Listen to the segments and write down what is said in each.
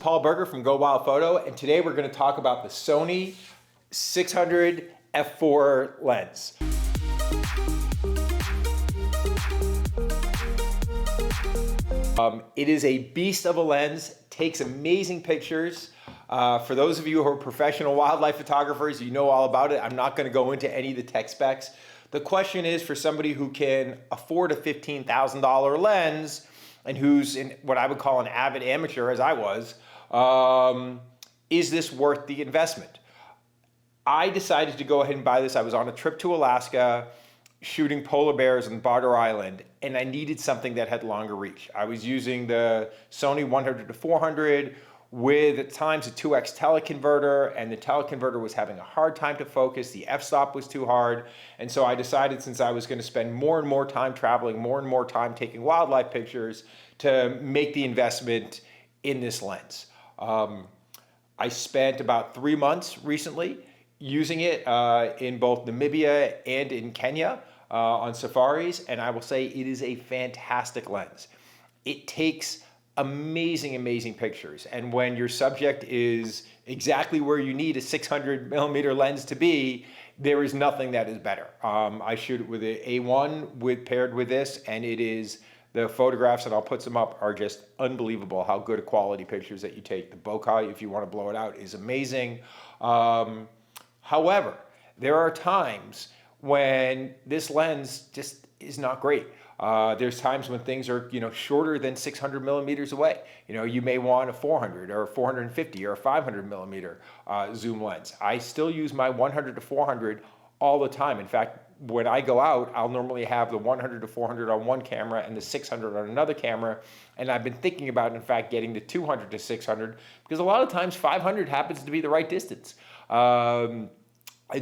Paul Berger from Go Wild Photo, and today we're going to talk about the Sony 600 f4 lens. It is a beast of a lens, takes amazing pictures. For those of you who are professional wildlife photographers, you know all about it. I'm not going to go into any of the tech specs. The question is for somebody who can afford a $15,000 lens and who's in what I would call an avid amateur, as I was, is this worth the investment? I decided to go ahead and buy this. I was on a trip to Alaska shooting polar bears on Berger Island, and I needed something that had longer reach. I was using the Sony 100 to 400 with at times a 2x teleconverter, and the teleconverter was having a hard time to focus. The f-stop was too hard, and so I decided, since I was going to spend more and more time traveling, more and more time taking wildlife pictures, to make the investment in this lens. I spent about 3 months recently using it in both Namibia and in Kenya on safaris, and I will say it is a fantastic lens. It takes amazing pictures, and when your subject is exactly where you need a 600 millimeter lens to be, there is nothing that is better. I shoot it with an A1 paired with this, and it is, the photographs, and I'll put some up, are just unbelievable how good a quality pictures that you take. The bokeh, if you want to blow it out, is amazing. However, there are times when this lens just is not great. There's times when things are, shorter than 600 millimeters away. You may want a 400 or a 450 or a 500 millimeter zoom lens. I still use my 100 to 400 all the time. In fact, when I go out, I'll normally have the 100 to 400 on one camera and the 600 on another camera. And I've been thinking about, in fact, getting the 200 to 600, because a lot of times 500 happens to be the right distance. And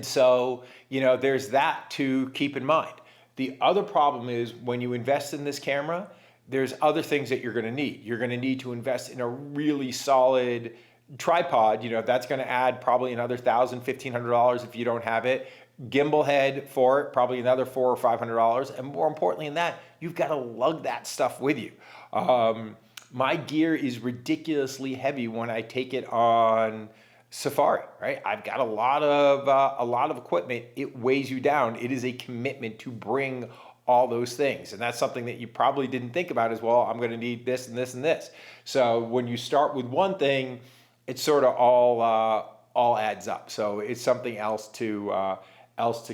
so, there's that to keep in mind. The other problem is when you invest in this camera, there's other things that you're going to need. You're going to need to invest in a really solid tripod. That's going to add probably another $1,000, $1,500 if you don't have it. Gimbal head for it, probably another $400 or $500. And more importantly than that, you've got to lug that stuff with you. My gear is ridiculously heavy when I take it on safari, right? I've got a lot of equipment. It weighs you down. It is a commitment to bring all those things. And that's something that you probably didn't think about as well. I'm going to need this and this and this. So when you start with one thing, it sort of all adds up. So it's something else to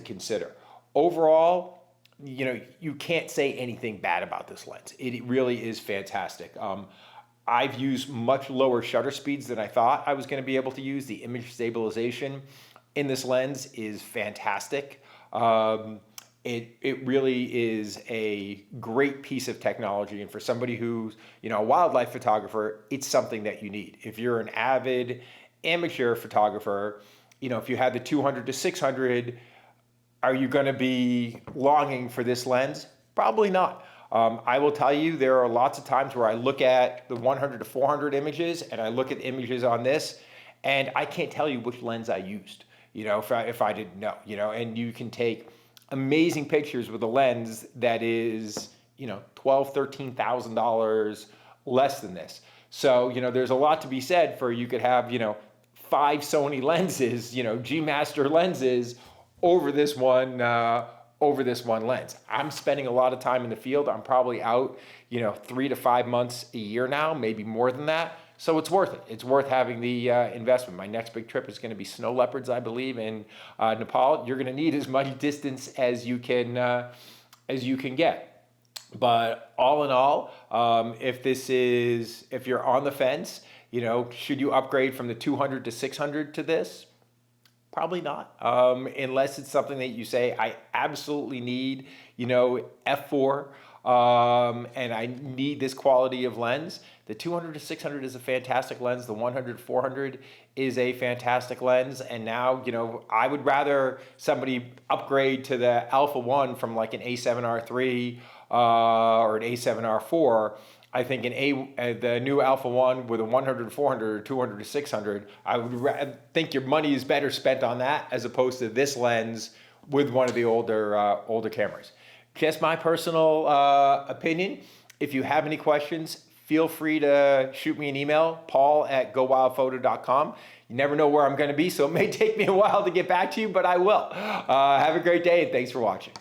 consider. Overall, you can't say anything bad about this lens. It really is fantastic. I've used much lower shutter speeds than I thought I was going to be able to use. The image stabilization in this lens is fantastic. It really is a great piece of technology, and for somebody who's a wildlife photographer, it's something that you need. If you're an avid amateur photographer, if you had the 200 to 600, are you going to be longing for this lens? Probably not. I will tell you, there are lots of times where I look at the 100 to 400 images and I look at images on this, and I can't tell you which lens I used, if I didn't know, and you can take amazing pictures with a lens that is, $12,000, $13,000 less than this. So, there's a lot to be said for, you could have, 5 Sony lenses, G Master lenses over this one lens. I'm spending a lot of time in the field. I'm probably out, 3 to 5 months a year now, maybe more than that. So it's worth it. It's worth having the investment. My next big trip is going to be snow leopards, I believe, in Nepal. You're going to need as much distance as you can get. But all in all, if you're on the fence, should you upgrade from the 200 to 600 to this? Probably not, unless it's something that you say, I absolutely need, f4, and I need this quality of lens. The 200 to 600 is a fantastic lens. The 100 to 400 is a fantastic lens. And now, I would rather somebody upgrade to the Alpha 1 from like an A7R3 or an A7R4. I think the new Alpha 1 with a 100 to 400 or 200 to 600, I would think your money is better spent on that as opposed to this lens with one of the older cameras. Just my personal opinion. If you have any questions, feel free to shoot me an email, paul@gowildphoto.com. You never know where I'm going to be, so it may take me a while to get back to you, but I will. Have a great day, and thanks for watching.